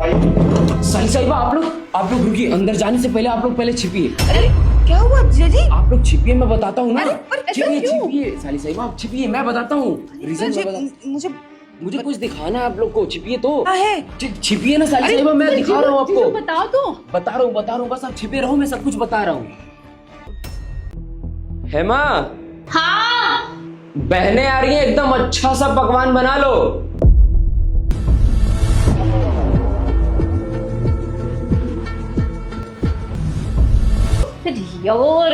साली साहिबा आप लोग रुकिए, अंदर जाने से पहले आप लोग पहले छिपिए। अरे क्या हुआ जीजा जी? आप लोग छिपिए, मैं बताता हूँ ना। अरे, पर ऐसा छिपिए क्यों? छिपिए साली साहिबा, आप छिपिए, मैं बताता हूँ रीजन। मुझे कुछ दिखाना है आप लोग को, छिपिए तो। छिपिए ना साली साहिबा, मैं दिखा रहा हूँ आपको। बताओ तो। बता रहा हूँ, बस आप छिपे रहो, मैं सब कुछ बता रहा हूँ। हेमा, हाँ। बहनें आ रही हैं, एकदम अच्छा सा पकवान बना लो। यार,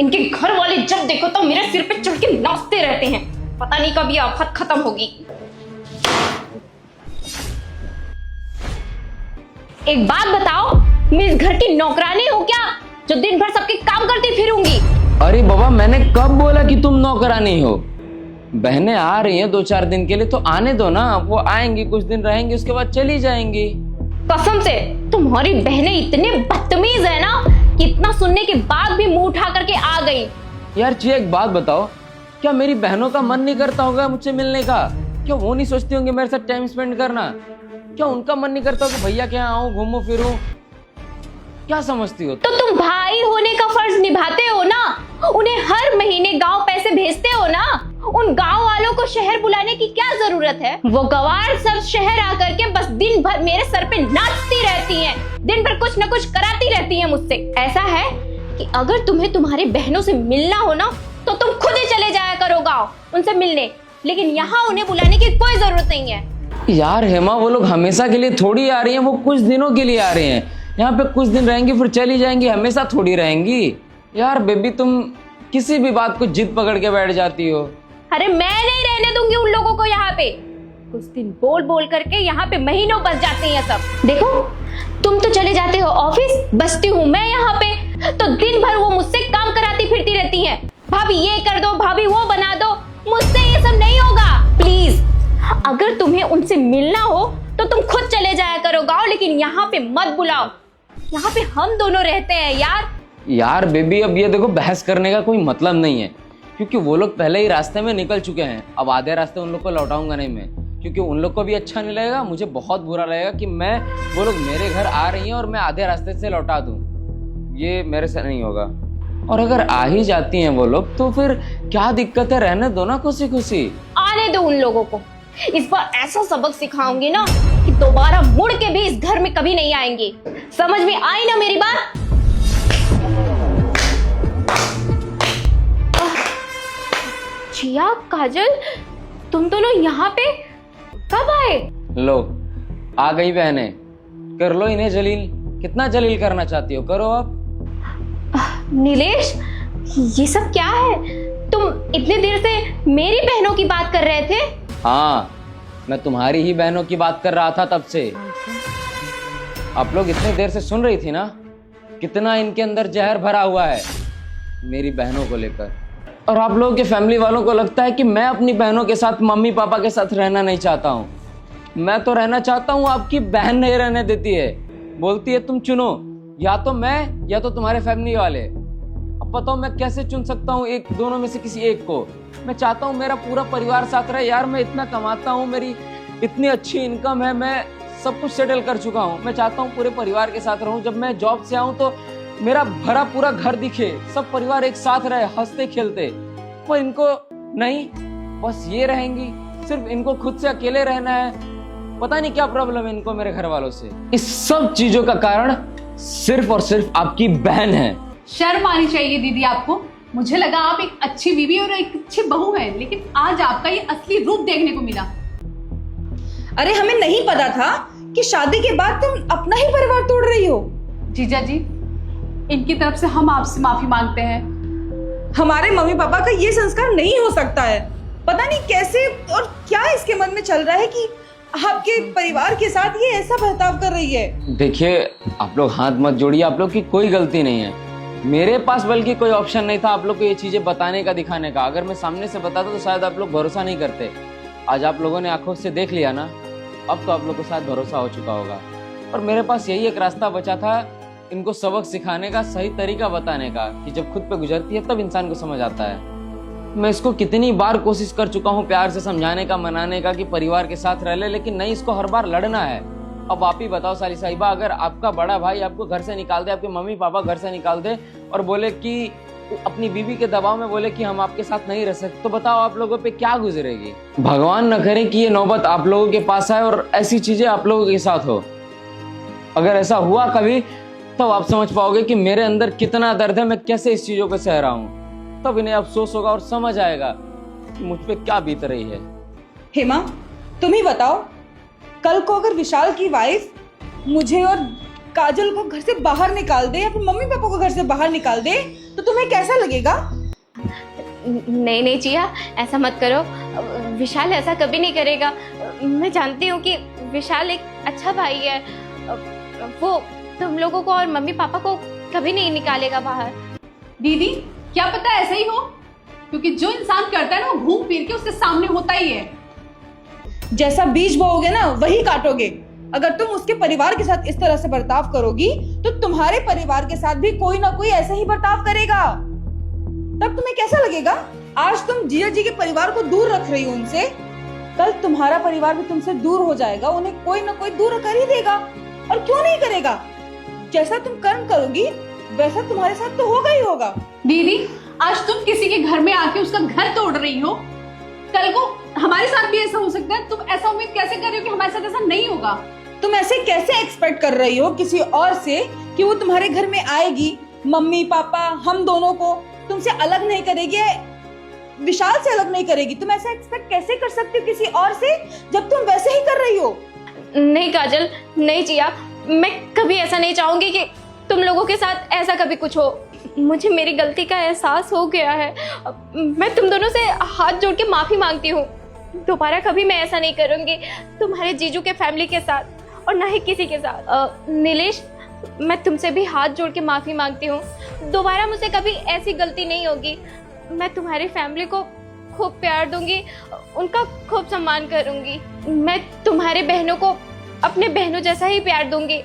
इनके घर वाले जब देखो तो मेरे सिर पे चढ़ के नाचते रहते हैं। पता नहीं कब ये आफत खत्म होगी। एक बात बताओ, मैं इस घर की नौकरानी हूँ क्या, जो दिन भर सबके काम करती फिरूंगी? अरे बाबा, मैंने कब बोला कि तुम नौकरानी हो? बहनें आ रही हैं 2-4 दिन के लिए, तो आने दो ना। वो आएंगी, कुछ दिन रहेंगी, उसके बाद चली जाएंगी। कसम से तुम्हारी बहनें इतने बदतमीज है ना कि इतना सुनने के बाद भी मुंह उठा करके आ गई। यार जिया, एक बात बताओ, क्या मेरी बहनों का मन नहीं करता होगा मुझसे मिलने का? क्या वो नहीं सोचती होंगी मेरे साथ टाइम स्पेंड करना? क्या उनका मन नहीं करता कि भैया के यहाँ आऊं, घूमूं फिरूं? क्या समझती हो? तो तुम भाई होने का फर्ज निभाते हो ना, उन्हें हर महीने गांव पैसे भेजते हो ना। उन गांव वालों को शहर बुलाने की क्या जरूरत है? वो गवार सब शहर आकर के बस दिन भर मेरे सर पे नाचती रहती हैं, दिन भर कुछ न कुछ कराती रहती हैं मुझसे। ऐसा है कि अगर तुम्हें तुम्हारी बहनों से मिलना हो ना, तो तुम खुद ही चले जाया करो गाँव उनसे मिलने, लेकिन यहाँ उन्हें बुलाने की कोई जरूरत नहीं है। यार हेमा, वो लोग हमेशा के लिए थोड़ी आ रही हैं, वो कुछ दिनों के लिए आ रहे हैं। यहाँ पे कुछ दिन रहेंगी फिर चली जाएंगी, हमेशा थोड़ी रहेंगी। यार बेबी, तुम किसी भी बात को जिद पकड़ के बैठ जाती हो। अरे मैं नहीं रहने दूंगी उन लोगों को यहाँ पे। कुछ दिन बोल बोल करके यहाँ पे महीनों बस जाते हैं सब। देखो, तुम तो चले जाते हो ऑफिस, बसती हूँ मैं यहाँ पे, तो दिन भर वो मुझसे काम कराती फिरती रहती हैं। भाभी ये कर दो, भाभी वो बना दो। मुझसे ये सब नहीं होगा। प्लीज, अगर तुम्हें उनसे मिलना हो तो तुम खुद चले जाया करो गाँव, लेकिन यहाँ पे मत बुलाओ। यहाँ पे हम दोनों रहते हैं यार। यार बेबी, अब ये देखो, बहस करने का कोई मतलब नहीं है, क्योंकि वो लोग पहले ही रास्ते में निकल चुके हैं। अब आधे रास्ते उन लोग को लौटाऊंगा नहीं मैं, क्योंकि उन लोग को भी अच्छा नहीं लगेगा, मुझे बहुत बुरा लगेगा कि वो लोग मेरे घर आ रही हैं और मैं आधे रास्ते से लौटा दूं। ये मेरे से नहीं होगा। और अगर आ ही जाती हैं वो लोग, तो फिर क्या दिक्कत है? रहने दो ना खुशी खुशी। आने दो उन लोगों को। इस बार ऐसा सबक सिखाऊंगी ना कि दोबारा मुड़ के भी इस घर में कभी नहीं आएंगी। समझ में आई ना मेरी बात? जिया, काजल, तुम दोनों यहाँ पे कब आए? लो, आ गई बहनें। कर लो इन्हें जलील। कितना जलील करना चाहती हो, करो अब। नीलेश, ये सब क्या है? तुम इतने देर से मेरी बहनों की बात कर रहे थे। हाँ, मैं तुम्हारी ही बहनों की बात कर रहा था तब से। आप लोग इतने देर से सुन रही थी ना, कितना इनके अंदर जहर भरा हुआ है मेरी बहनों को लेकर। और आप लोगों के फैमिली वालों को लगता है कि मैं अपनी बहनों के साथ, मम्मी पापा के साथ रहना नहीं चाहता हूँ। मैं तो रहना चाहता हूँ, आपकी बहन नहीं रहने देती है। बोलती है तुम चुनो, या तो मैं या तो तुम्हारे फैमिली वाले। अब बताओ मैं कैसे चुन सकता हूँ एक, दोनों में से किसी एक को? मैं चाहता हूँ मेरा पूरा परिवार साथ रहे। यार मैं इतना कमाता हूँ, मेरी इतनी अच्छी इनकम है, मैं सब कुछ सेटल कर चुका हूँ। मैं चाहता हूँ पूरे परिवार के साथ रहूँ। जब मैं जॉब से आऊँ तो मेरा भरा पूरा घर दिखे, सब परिवार एक साथ रहे, हंसते खेलते। पर इनको नहीं, बस ये रहेंगी, सिर्फ इनको खुद से अकेले रहना है। पता नहीं क्या प्रॉब्लम है इनको मेरे घर वालों से। इस सब चीजों का कारण सिर्फ और सिर्फ आपकी बहन है। शर्म आनी चाहिए दीदी आपको। मुझे लगा आप एक अच्छी बीवी और एक अच्छी बहू हैं, लेकिन आज आपका ये असली रूप देखने को मिला। अरे हमें नहीं पता था कि शादी के बाद तुम अपना ही परिवार तोड़ रही हो। जीजा जी, इनकी तरफ से हम आपसे माफी मांगते हैं। हमारे मम्मी पापा का ये संस्कार नहीं हो सकता है। पता नहीं कैसे और क्या इसके मन में चल रहा है कि आपके परिवार के साथ ये ऐसा बर्ताव कर रही है। देखिए, आप लोग हाथ मत जोड़िए, आप लोग की कोई गलती नहीं है। मेरे पास बल्कि कोई ऑप्शन नहीं था आप लोग को ये चीजें बताने का, दिखाने का। अगर मैं सामने से बताता तो शायद आप लोग भरोसा नहीं करते। आज आप लोगों ने आंखों से देख लिया ना, अब तो आप लोग को शायद भरोसा हो चुका होगा। और मेरे पास यही एक रास्ता बचा था इनको सबक सिखाने का, सही तरीका बताने का, कि जब खुद पे गुजरती है तब इंसान को समझ आता है। मैं इसको कितनी बार कोशिश कर चुका हूँ प्यार से समझाने का, मनाने का कि परिवार के साथ रह ले, लेकिन नहीं, इसको हर बार लड़ना है। अब आप ही बताओ साली साहिबा, अगर आपका बड़ा भाई आपको घर से निकाल दे, आपके मम्मी पापा घर से निकाल दे और बोले कि अपनी बीवी के दबाव में बोले कि हम आपके साथ नहीं रह सकते, तो बताओ आप लोगों पे क्या गुजरेगी। भगवान न करे कि ये नौबत आप लोगों के पास आए और ऐसी चीजें आप लोगों के साथ हो। अगर ऐसा हुआ कभी तब आप समझ पाओगे कि मेरे अंदर कितना दर्द है, मैं कैसे इस चीजों को सह रहा हूँ। तब इन्हें अफसोस होगा और समझ आएगा कि मुझ पे क्या बीत रही है। हेमा, तुम ही बताओ, कल को अगर विशाल की वाइफ मुझे और काजल को घर से बाहर निकाल दे या फिर मम्मी पापा को घर से बाहर निकाल दे तो तुम्हें कैसा लगेगा? नहीं नहीं जिया, ऐसा मत करो। विशाल ऐसा कभी नहीं करेगा। मैं जानती हूँ कि विशाल एक अच्छा भाई है। वो तुम लोगों को और मम्मी पापा को कभी नहीं निकालेगा बाहर। दीदी क्या पता ऐसा ही हो, क्योंकि जो इंसान करता है ना वो घूम फिर के उसके सामने होता ही है। जैसा बीज बोओगे ना वही काटोगे। अगर तुम उसके परिवार के साथ इस तरह से बर्ताव करोगी तो तुम्हारे परिवार के साथ भी कोई ना कोई ऐसा ही बर्ताव करेगा। तब तुम्हें कैसा लगेगा? आज तुम जिया जी के परिवार को दूर रख रही हो उनसे, कल तुम्हारा परिवार भी तुमसे दूर हो जाएगा, उन्हें कोई ना कोई दूर कर ही देगा। और क्यों नहीं करेगा? जैसा तुम कर्म करोगी वैसा तुम्हारे साथ तो होगा ही होगा। दीदी आज तुम किसी के घर में आके उसका घर तोड़ रही हो, कल को हमारे साथ भी ऐसा हो सकता है। तुम ऐसा उम्मीद कैसे कर रही हो कि हमारे साथ ऐसा नहीं होगा? तुम ऐसे कैसे एक्सपेक्ट कर रही हो किसी और से कि वो तुम्हारे घर में आएगी, मम्मी पापा हम दोनों को तुमसे अलग नहीं करेगी, विशाल से अलग नहीं करेगी? तुम ऐसा एक्सपेक्ट कैसे कर सकती हो किसी और से जब तुम वैसे ही कर रही हो? नहीं काजल, नहीं जिया, मैं कभी ऐसा नहीं चाहूंगी कि तुम लोगों के साथ ऐसा कभी कुछ हो। मुझे मेरी गलती का एहसास हो गया है। मैं तुम दोनों से हाथ जोड़ के माफी मांगती हूँ। दोबारा कभी मैं ऐसा नहीं करूंगी तुम्हारे जीजू के फैमिली के साथ और ना ही किसी के साथ। नीलेश, मैं तुमसे भी हाथ जोड़ के माफी मांगती हूँ। दोबारा मुझसे कभी ऐसी गलती नहीं होगी। मैं तुम्हारी फैमिली को खूब प्यार दूंगी, उनका खूब सम्मान करूंगी। मैं तुम्हारे बहनों को अपने बहनों जैसा ही प्यार दूंगी,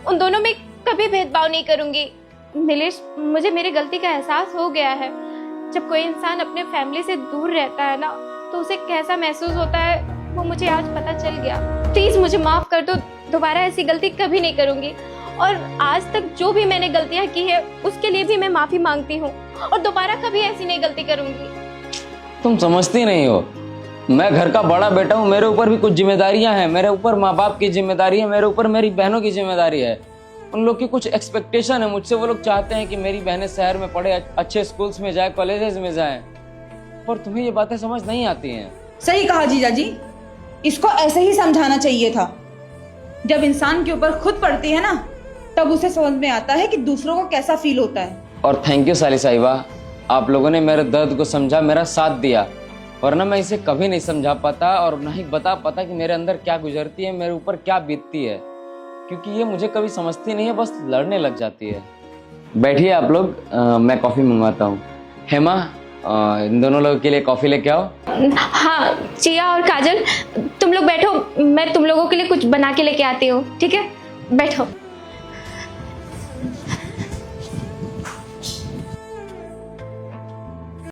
उन दोनों में कभी भेदभाव नहीं करूंगी। नीलेश, मुझे मेरी गलती का एहसास हो गया है। जब कोई इंसान अपने फैमिली से दूर रहता है ना तो उसे कैसा महसूस होता है वो मुझे आज पता चल गया। प्लीज मुझे माफ कर दो, दोबारा ऐसी गलती कभी नहीं करूंगी। और आज तक जो भी मैंने गलतियां की है उसके लिए भी मैं माफी मांगती हूँ और दोबारा कभी ऐसी नहीं गलती करूंगी। तुम समझती नहीं हो, मैं घर का बड़ा बेटा हूँ, मेरे ऊपर भी कुछ जिम्मेदारियां हैं। मेरे ऊपर माँ बाप की जिम्मेदारी है, मेरे ऊपर मेरी बहनों की जिम्मेदारी है। उन लोग की कुछ एक्सपेक्टेशन है मुझसे। वो लोग चाहते हैं कि मेरी बहनें शहर में पढ़े, अच्छे स्कूल्स में जाए, कॉलेजेस में जाए, पर तुम्हें ये बातें समझ नहीं आती हैं। सही कहा जीजा जी, इसको ऐसे ही समझाना चाहिए था। जब इंसान के ऊपर खुद पड़ती है ना तब उसे समझ में आता है कि दूसरों को कैसा फील होता है। और थैंक यू साली साहिबा, आप लोगों ने मेरे दर्द को समझा, मेरा साथ दिया, वरना मैं इसे कभी नहीं समझा पाता और ना ही बता पाता कि मेरे अंदर क्या गुजरती है, मेरे ऊपर क्या बीतती है, क्योंकि ये मुझे कभी समझती नहीं है, बस लड़ने लग जाती है। बैठिए आप लोग, मैं कॉफ़ी मंगवाता हूँ। हेमा, इन दोनों लोगों के लिए कॉफ़ी लेके आओ। हाँ जिया और काजल, तुम लोग बैठो, मैं तुम लोगों के लिए कुछ बना के लेके आती हूँ। ठीक है, बैठो।